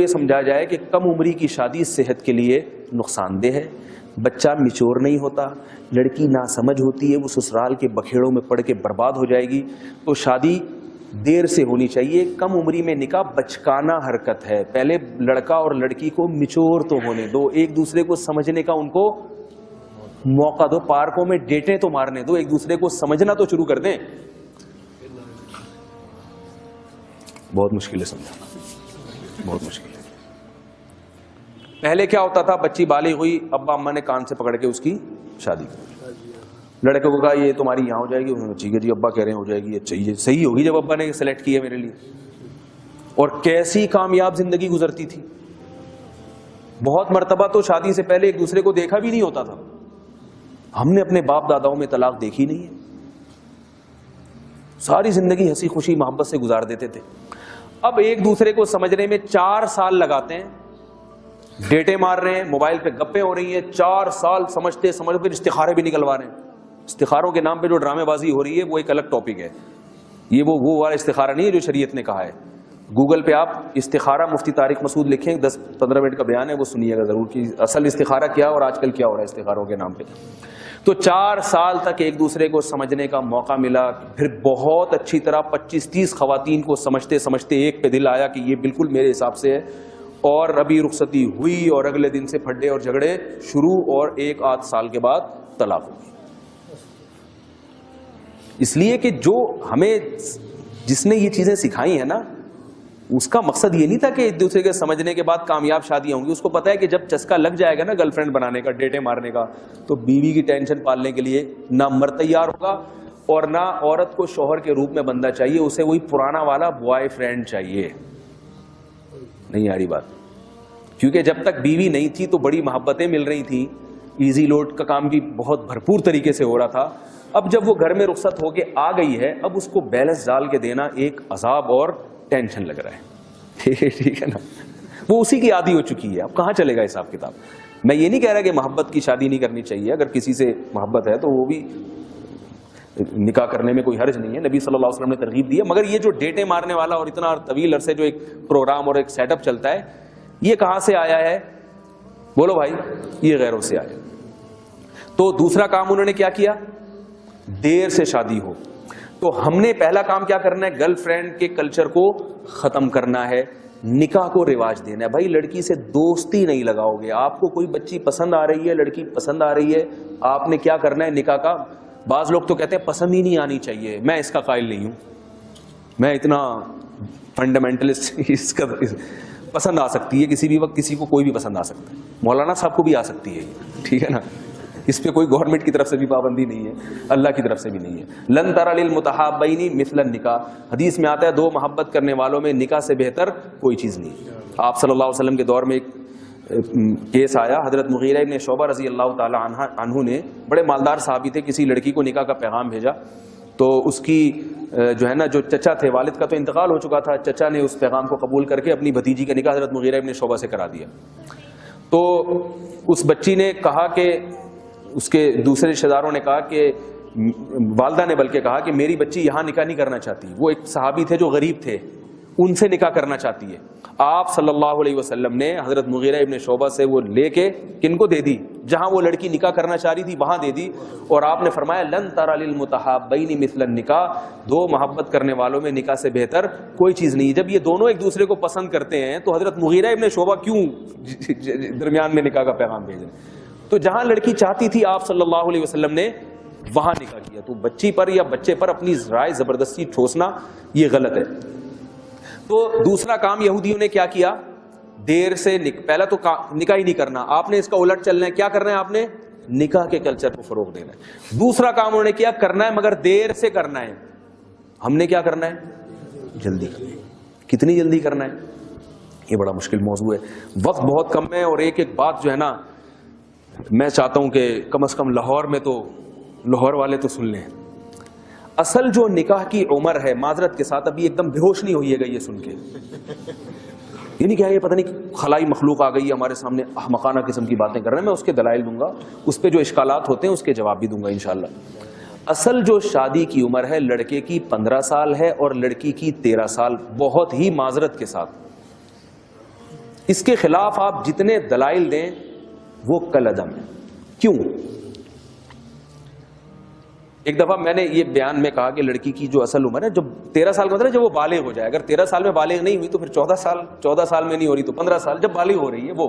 یہ سمجھا جائے کہ کم عمری کی شادی صحت کے لیے نقصان دہ ہے، بچہ میچور نہیں ہوتا، لڑکی ناسمجھ ہوتی ہے، وہ سسرال کے بکھیڑوں میں پڑ کے برباد ہو جائے گی. تو شادی دیر سے ہونی چاہیے. کم عمری میں نکاح بچکانہ حرکت ہے. پہلے لڑکا اور لڑکی کو میچور تو ہونے دو، ایک دوسرے کو سمجھنے کا ان کو موقع دو، پارکوں میں ڈیٹیں تو مارنے دو، ایک دوسرے کو سمجھنا تو شروع کر دیں. بہت مشکل ہے سمجھانا، بہت مشکل ہے. پہلے کیا ہوتا تھا، بچی بالغ ہوئی، ابا اماں نے کان سے پکڑ کے اس کی شادی کی. لڑکے کو کہا یہ تمہاری یہاں ہو جائے گی، ٹھیک ہے جی ابا کہہ رہے ہیں ہو جائے گی. اچھا یہ صحیح ہوگی جب ابا نے سلیکٹ کیا میرے لیے. اور کیسی کامیاب زندگی گزرتی تھی. بہت مرتبہ تو شادی سے پہلے ایک دوسرے کو دیکھا بھی نہیں ہوتا تھا. ہم نے اپنے باپ داداؤں میں طلاق دیکھی نہیں ہے. ساری زندگی ہنسی خوشی محبت سے گزار دیتے تھے. اب ایک دوسرے کو سمجھنے میں 4 سال لگاتے ہیں، ڈیٹیں مار رہے ہیں، موبائل پہ گپیں ہو رہی ہیں. 4 سال سمجھتے پھر استخارے بھی نکلوا رہے ہیں. استخاروں کے نام پہ جو ڈرامے بازی ہو رہی ہے وہ ایک الگ ٹاپک ہے. یہ وہ والا استخارہ نہیں ہے جو شریعت نے کہا ہے. گوگل پہ آپ استخارہ مفتی طارق مسعود لکھیں، 10-15 منٹ کا بیان ہے، وہ سنیے گا ضرور کہ اصل استخارہ کیا اور آج کل کیا ہو رہا ہے استخاروں کے نام پہ. تو 4 سال تک ایک دوسرے کو سمجھنے کا موقع ملا. پھر بہت اچھی طرح 25-30 خواتین کو سمجھتے سمجھتے ایک پہ دل آیا کہ یہ بالکل میرے حساب سے ہے. اور ابھی رخصتی ہوئی اور اگلے دن سے پھڈے اور جھگڑے شروع، اور 1-8 سال کے بعد طلاق ہوئی. اس لیے کہ جو ہمیں جس نے یہ چیزیں سکھائی ہیں نا، اس کا مقصد یہ نہیں تھا کہ ایک دوسرے کے سمجھنے کے بعد کامیاب شادیاں ہوں گی. اس کو پتا ہے کہ جب چسکا لگ جائے گا نا گرل فرینڈ بنانے کا، ڈیٹیں مارنے کا، تو بیوی کی ٹینشن پالنے کے لیے نہ مرد تیار ہوگا اور نہ عورت کو شوہر کے روپ میں بندہ چاہیے. اسے وہی پرانا والا بوائے فرینڈ چاہیے. نہیں آ رہی بات؟ کیونکہ جب تک بیوی نہیں تھی تو بڑی محبتیں مل رہی تھیں، ایزی لوڈ کا کام بھی بہت بھرپور طریقے سے ہو رہا تھا. اب جب وہ گھر میں رخصت ہو کے آ گئی ہے، اب اس کو بیلنس ڈال کے دینا ایک عذاب اور ٹینشن لگ رہا ہے. ٹھیک ہے نا؟ وہ اسی کی عادی ہو چکی ہے. اب کہاں چلے گا حساب کتاب؟ میں یہ نہیں کہہ رہا کہ محبت کی شادی نہیں کرنی چاہیے. اگر کسی سے محبت ہے تو وہ بھی نکاح کرنے میں کوئی حرج نہیں ہے. نبی صلی اللہ علیہ وسلم نے ترغیب دی ہے. مگر یہ جو ڈیٹیں مارنے والا اور اتنا طویل عرصے جو ایک پروگرام اور ایک سیٹ اپ چلتا ہے، یہ کہاں سے آیا ہے؟ بولو بھائی. یہ غیروں سے آیا. تو دوسرا کام انہوں نے کیا کیا؟ دیر سے شادی ہو. تو ہم نے پہلا کام کیا کرنا ہے؟ گرل فرینڈ کے کلچر کو ختم کرنا ہے، نکاح کو رواج دینا ہے. بھائی لڑکی سے دوستی نہیں لگاؤ گے. آپ کو کوئی بچی پسند آ رہی ہے، لڑکی پسند آ رہی ہے، آپ نے کیا کرنا ہے؟ نکاح کا. بعض لوگ تو کہتے ہیں پسند ہی نہیں آنی چاہیے. میں اس کا قائل نہیں ہوں. میں اتنا فنڈامنٹلسٹ، اس کا پسند آ سکتی ہے کسی بھی وقت، کسی کو کوئی بھی پسند آ سکتا ہے. مولانا صاحب کو بھی آ سکتی ہے، ٹھیک ہے نا؟ اس پہ کوئی گورنمنٹ کی طرف سے بھی پابندی نہیں ہے، اللہ کی طرف سے بھی نہیں ہے. لن تر للمتحابین مثل النکاح. حدیث میں آتا ہے 2 محبت کرنے والوں میں نکاح سے بہتر کوئی چیز نہیں. آپ صلی اللہ علیہ وسلم کے دور میں ایک کیس آیا. حضرت مغیرہ ابن شعبہ رضی اللہ تعالی عنہ نے، بڑے مالدار صحابی تھے، کسی لڑکی کو نکاح کا پیغام بھیجا. تو اس کی جو ہے نا، جو چچا تھے، والد کا تو انتقال ہو چکا تھا، چچا نے اس پیغام کو قبول کر کے اپنی بھتیجی کا نکاح حضرت مغیرہ ابن شعبہ سے کرا دیا. تو اس بچی نے کہا کہ، اس کے دوسرے رشتہ داروں نے کہا کہ، والدہ نے بلکہ کہا کہ میری بچی یہاں نکاح نہیں کرنا چاہتی. وہ ایک صحابی تھے جو غریب تھے، ان سے نکاح کرنا چاہتی ہے. آپ صلی اللہ علیہ وسلم نے حضرت مغیرہ ابن شعبہ سے وہ لے کے کن کو دے دی؟ جہاں وہ لڑکی نکاح کرنا چاہ رہی تھی وہاں دے دی. اور آپ نے فرمایا لن تر للمتحابین مثل النکاح. 2 محبت کرنے والوں میں نکاح سے بہتر کوئی چیز نہیں. جب یہ دونوں ایک دوسرے کو پسند کرتے ہیں تو حضرت مغیرہ ابن شعبہ کیوں درمیان میں نکاح کا پیغام بھیجیں؟ تو جہاں لڑکی چاہتی تھی آپ صلی اللہ علیہ وسلم نے وہاں نکاح کیا. تو بچی پر یا بچے پر اپنی رائے زبردستی ٹھوسنا یہ غلط ہے. تو دوسرا کام یہودیوں نے کیا کیا؟ دیر سے پہلا تو نکاح ہی نہیں کرنا. آپ نے اس کا الٹ چلنا ہے. کیا کرنا ہے آپ نے؟ نکاح کے کلچر کو فروغ دینا ہے. دوسرا کام انہوں نے کیا؟ کرنا ہے مگر دیر سے کرنا ہے. ہم نے کیا کرنا ہے؟ جلدی کرنا ہے. کتنی جلدی کرنا ہے؟ یہ بڑا مشکل موضوع ہے. وقت بہت کم ہے. اور ایک بات جو ہے نا، میں چاہتا ہوں کہ کم از کم لاہور میں تو، لاہور والے تو سن لیں. اصل جو نکاح کی عمر ہے، معذرت کے ساتھ ابھی ایک دم بے ہوش نہیں ہوئیے گا یہ سن کے. یہ نہیں کہا یہ پتہ نہیں خلائی مخلوق آ گئی ہمارے سامنے، احمقانہ قسم کی باتیں کر رہے ہیں. میں اس کے دلائل دوں گا، اس پہ جو اشکالات ہوتے ہیں اس کے جواب بھی دوں گا انشاءاللہ. اصل جو شادی کی عمر ہے، لڑکے کی 15 سال ہے اور لڑکی کی 13 سال. بہت ہی معذرت کے ساتھ اس کے خلاف آپ جتنے دلائل دیں وہ کل عدم ہے. کیوں؟ ایک دفعہ میں نے یہ بیان میں کہا کہ لڑکی کی جو اصل عمر ہے جب 13 سال کا مطلب جب وہ بالغ ہو جائے, اگر 13 سال میں بالغ نہیں ہوئی تو پھر 14 سال میں نہیں ہو رہی تو 15 سال, جب بالغ ہو رہی ہے وہ.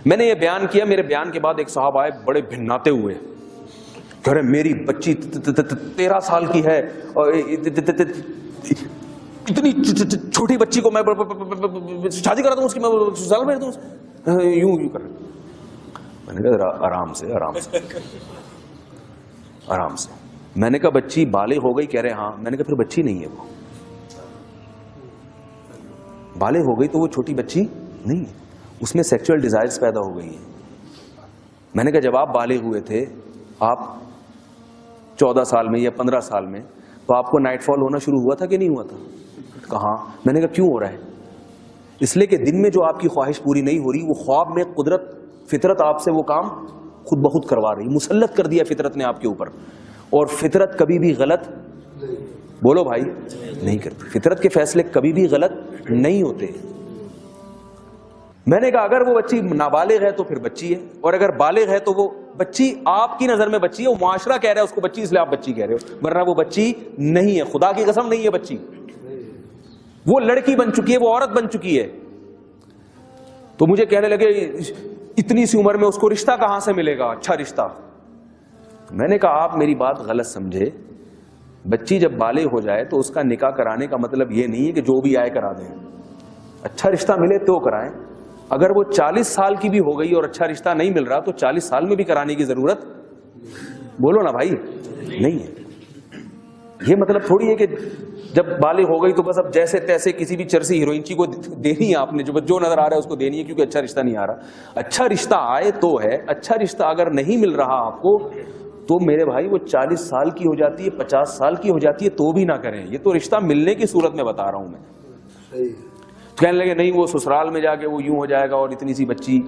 میں نے یہ بیان کیا, میرے بیان کے بعد ایک صاحب آئے بڑے بھناتے ہوئے, کہہ رہے میری بچی 13 سال کی ہے اور اتنی چھوٹی بچی کو میں شادی کرا دوں اس کی, میں سسرال میں دوں, یوں کر رہے. میں نے کہا آرام سے آرام سے آرام سے. میں نے کہا بچی بالغ ہو گئی, کہہ رہے ہاں. میں نے کہا پھر بچی نہیں ہے, وہ بالغ ہو گئی تو وہ چھوٹی بچی نہیں ہے, اس میں سیکچوئل ڈیزائرز پیدا ہو گئی ہیں. میں نے کہا جب آپ بالغ ہوئے تھے, آپ 14 سال میں یا 15 سال میں, تو آپ کو نائٹ فال ہونا شروع ہوا تھا کہ نہیں ہوا تھا؟ کہاں. میں نے کہا کیوں ہو رہا ہے؟ اس لیے کہ دن میں جو آپ کی خواہش پوری نہیں ہو رہی, وہ خواب میں قدرت فطرت آپ سے وہ کام خود بخود کروا رہی, مسلط کر دیا فطرت نے آپ کے اوپر. اور فطرت کبھی بھی غلط, بولو بھائی, نہیں کرتی. فطرت کے فیصلے کبھی بھی غلط نہیں ہوتے. میں نے کہا اگر وہ بچی نابالغ ہے تو پھر بچی ہے, اور اگر بالغ ہے تو وہ بچی آپ کی نظر میں بچی ہے, وہ معاشرہ کہہ رہا ہے اس کو بچی, اس لیے آپ بچی کہہ رہے ہو, ورنہ وہ بچی نہیں ہے. خدا کی قسم نہیں ہے بچی, وہ لڑکی بن چکی ہے, وہ عورت بن چکی ہے. تو مجھے کہنے لگے اتنی سی عمر میں اس کو رشتہ کہاں سے ملے گا, اچھا رشتہ. میں نے کہا آپ میری بات غلط سمجھے. بچی جب بالغ ہو جائے تو اس کا نکاح کرانے کا مطلب یہ نہیں ہے کہ جو بھی آئے کرا دیں. اچھا رشتہ ملے تو کرائیں. اگر وہ 40 سال کی بھی ہو گئی اور اچھا رشتہ نہیں مل رہا تو 40 سال میں بھی کرانے کی ضرورت, بولو نا بھائی, نہیں ہے. یہ مطلب تھوڑی ہے کہ جب بالغ ہو گئی تو بس اب جیسے تیسے کسی بھی چرسی ہیروئن چی کو دینی ہے آپ نے, جو نظر آ رہا ہے اس کو دینی ہے کیونکہ اچھا رشتہ نہیں آ رہا. اچھا رشتہ آئے تو ہے, اچھا رشتہ اگر نہیں مل رہا آپ کو تو میرے بھائی وہ 40 سال کی ہو جاتی ہے, 50 سال کی ہو جاتی ہے تو بھی نہ کریں. یہ تو رشتہ ملنے کی صورت میں بتا رہا ہوں میں. کہنے لگے نہیں وہ سسرال میں جا کے وہ یوں ہو جائے گا اور اتنی سی بچی.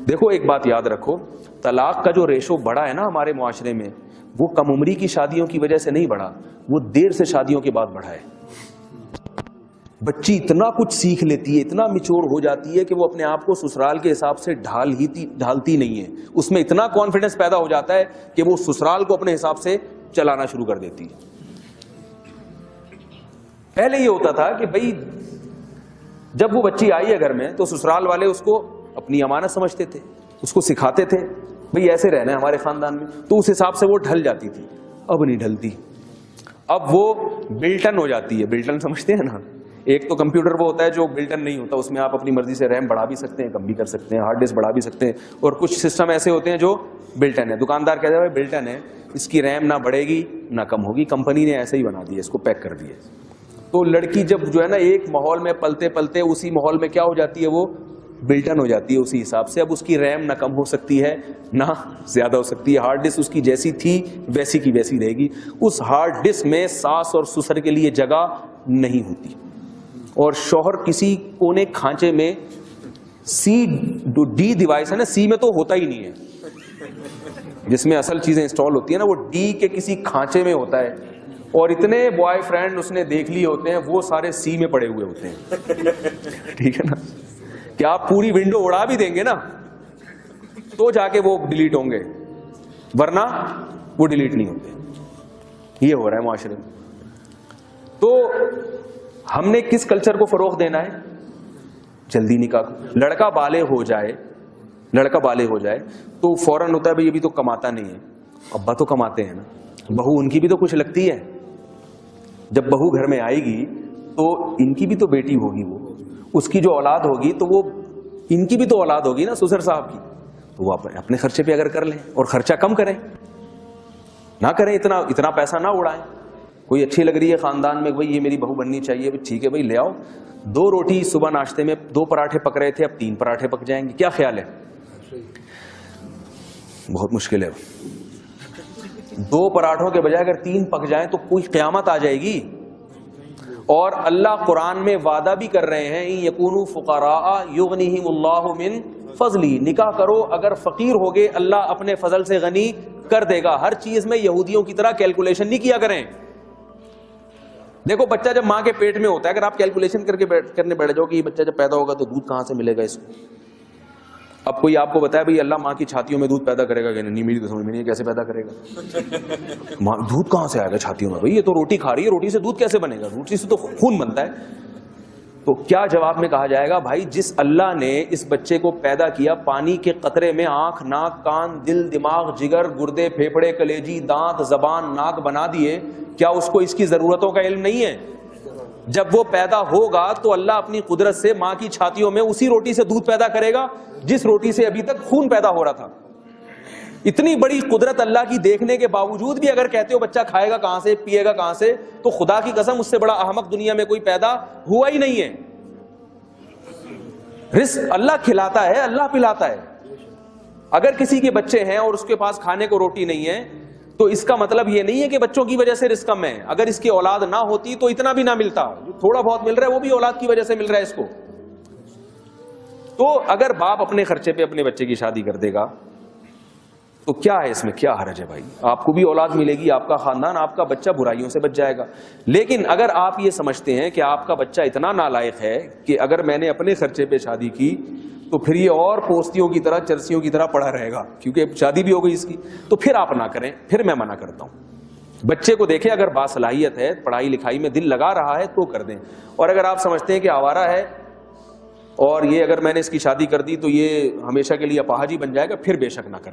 دیکھو ایک بات یاد رکھو, طلاق کا جو ریشو بڑھا ہے نا ہمارے معاشرے میں, وہ کم عمری کی شادیوں کی وجہ سے نہیں بڑھا, وہ دیر سے شادیوں کے بعد بڑھا ہے. بچی اتنا کچھ سیکھ لیتی ہے, اتنا میچور ہو جاتی ہے کہ وہ اپنے آپ کو سسرال کے حساب سے ڈھالتی نہیں ہے. اس میں اتنا کانفیڈنس پیدا ہو جاتا ہے کہ وہ سسرال کو اپنے حساب سے چلانا شروع کر دیتی ہے. پہلے یہ ہوتا تھا کہ بھائی جب وہ بچی آئی ہے گھر میں تو سسرال والے اس کو اپنی امانت سمجھتے تھے, اس کو سکھاتے تھے بھئی ایسے رہنا ہے ہمارے خاندان میں, تو اس حساب سے وہ ڈھل جاتی تھی. اب نہیں ڈھلتی, اب وہ بلٹن ہو جاتی ہے. بلٹن سمجھتے ہیں نا, ایک تو کمپیوٹر وہ ہوتا ہے جو بلٹن نہیں ہوتا, اس میں آپ اپنی مرضی سے ریم بڑھا بھی سکتے ہیں, کم بھی کر سکتے ہیں, ہارڈ ڈسک بڑھا بھی سکتے ہیں, اور کچھ سسٹم ایسے ہوتے ہیں جو بلٹن ہے. دکاندار کہتا ہے بلٹن ہے, اس کی ریم نہ بڑھے گی نہ کم ہوگی, کمپنی نے ایسے ہی بنا دیا, اس کو پیک کر دیا. تو لڑکی جب جو ہے نا ایک ماحول میں پلتے پلتے اسی ماحول میں کیا ہو جاتی ہے, وہ بلٹن ہو جاتی ہے اسی حساب سے. اب اس کی ریم نہ کم ہو سکتی ہے نہ زیادہ ہو سکتی ہے, ہارڈ ڈسک اس کی جیسی تھی ویسی کی ویسی رہے گی. اس ہارڈ ڈسک میں ساس اور سسر کے لیے جگہ نہیں ہوتی, اور شوہر کسی کونے کھانچے میں ڈی ڈیوائس ہے نا, سی میں تو ہوتا ہی نہیں ہے, جس میں اصل چیزیں انسٹال ہوتی ہیں نا, وہ ڈی کے کسی کھانچے میں ہوتا ہے. اور اتنے بوائے فرینڈ اس نے دیکھ لیے ہوتے ہیں, وہ سارے سی میں پڑے ہوئے ہوتے ہیں. ٹھیک ہے نا, کہ آپ پوری ونڈو اڑا بھی دیں گے نا تو جا کے وہ ڈیلیٹ ہوں گے, ورنہ وہ ڈیلیٹ نہیں ہوتے. یہ ہو رہا ہے معاشرے میں. تو ہم نے کس کلچر کو فروغ دینا ہے؟ جلدی نکاح کو. لڑکا بالغ ہو جائے تو فوراً ہوتا ہے بھئی ابھی تو کماتا نہیں ہے. ابا تو کماتے ہیں نا, بہو ان کی بھی تو کچھ لگتی ہے. جب بہو گھر میں آئے گی تو ان کی بھی تو بیٹی ہوگی, وہ اس کی جو اولاد ہوگی تو وہ ان کی بھی تو اولاد ہوگی نا سسر صاحب کی, تو وہ اپنے خرچے پہ اگر کر لیں اور خرچہ کم کریں, نہ کریں اتنا پیسہ نہ اڑائیں. کوئی اچھی لگ رہی ہے خاندان میں, بھائی یہ میری بہو بننی چاہیے, ٹھیک ہے بھائی لے آؤ. 2 روٹی صبح ناشتے میں 2 پراٹھے پک رہے تھے, اب 3 پراٹھے پک جائیں گے, کیا خیال ہے؟ بہت مشکل ہے. 2 پراٹھوں کے بجائے اگر 3 پک جائیں تو کوئی قیامت آ جائے گی. اور اللہ قرآن میں وعدہ بھی کر رہے ہیں یکونوا فقراء یغنیہم اللہ من فضلی, نکاح کرو اگر فقیر ہوگے اللہ اپنے فضل سے غنی کر دے گا. ہر چیز میں یہودیوں کی طرح کیلکولیشن نہیں کیا کریں. دیکھو بچہ جب ماں کے پیٹ میں ہوتا ہے, اگر آپ کیلکولیشن کرنے بیٹھ جاؤ کہ یہ بچہ جب پیدا ہوگا تو دودھ کہاں سے ملے گا اس کو, اب کوئی آپ کو بتایا بھائی اللہ ماں کی چھاتیوں میں دودھ پیدا کرے گا کہ نہیں, میری تو سمجھ میں نہیں کیسے پیدا کرے گا, دودھ کہاں سے آئے گا چھاتیوں میں, بھائی یہ تو روٹی کھا رہی ہے, روٹی سے دودھ کیسے بنے گا, روٹی سے تو خون بنتا ہے. تو کیا جواب میں کہا جائے گا, بھائی جس اللہ نے اس بچے کو پیدا کیا پانی کے قطرے میں آنکھ ناک کان دل دماغ جگر گردے پھیپھڑے کلیجی دانت زبان ناک بنا دیے, کیا اس کو اس کی ضرورتوں کا علم نہیں ہے؟ جب وہ پیدا ہوگا تو اللہ اپنی قدرت سے ماں کی چھاتیوں میں اسی روٹی سے دودھ پیدا کرے گا جس روٹی سے ابھی تک خون پیدا ہو رہا تھا. اتنی بڑی قدرت اللہ کی دیکھنے کے باوجود بھی اگر کہتے ہو بچہ کھائے گا کہاں سے پیے گا کہاں سے, تو خدا کی قسم اس سے بڑا احمق دنیا میں کوئی پیدا ہوا ہی نہیں ہے. رزق اللہ کھلاتا ہے, اللہ پلاتا ہے. اگر کسی کے بچے ہیں اور اس کے پاس کھانے کو روٹی نہیں ہے تو اس کا مطلب یہ نہیں ہے کہ بچوں کی وجہ سے رزق کم ہے. اگر اس کی اولاد نہ ہوتی تو اتنا بھی نہ ملتا, جو تھوڑا بہت مل رہا ہے وہ بھی اولاد کی وجہ سے مل رہا ہے اس کو. تو اگر باپ اپنے خرچے پہ اپنے بچے کی شادی کر دے گا تو کیا ہے اس میں, کیا حرج ہے بھائی, آپ کو بھی اولاد ملے گی, آپ کا خاندان آپ کا بچہ برائیوں سے بچ جائے گا. لیکن اگر آپ یہ سمجھتے ہیں کہ آپ کا بچہ اتنا نالائق ہے کہ اگر میں نے اپنے خرچے پہ شادی کی تو پھر یہ اور پوستیوں کی طرح چرسیوں کی طرح پڑا رہے گا کیونکہ شادی بھی ہو گئی اس کی, تو پھر آپ نہ کریں. پھر میں منع کرتا ہوں, بچے کو دیکھیں اگر باصلاحیت ہے, پڑھائی لکھائی میں دل لگا رہا ہے تو کر دیں. اور اگر آپ سمجھتے ہیں کہ آوارہ ہے اور یہ اگر میں نے اس کی شادی کر دی تو یہ ہمیشہ کے لیے اپاہج ہی بن جائے گا, پھر بے شک نہ کریں.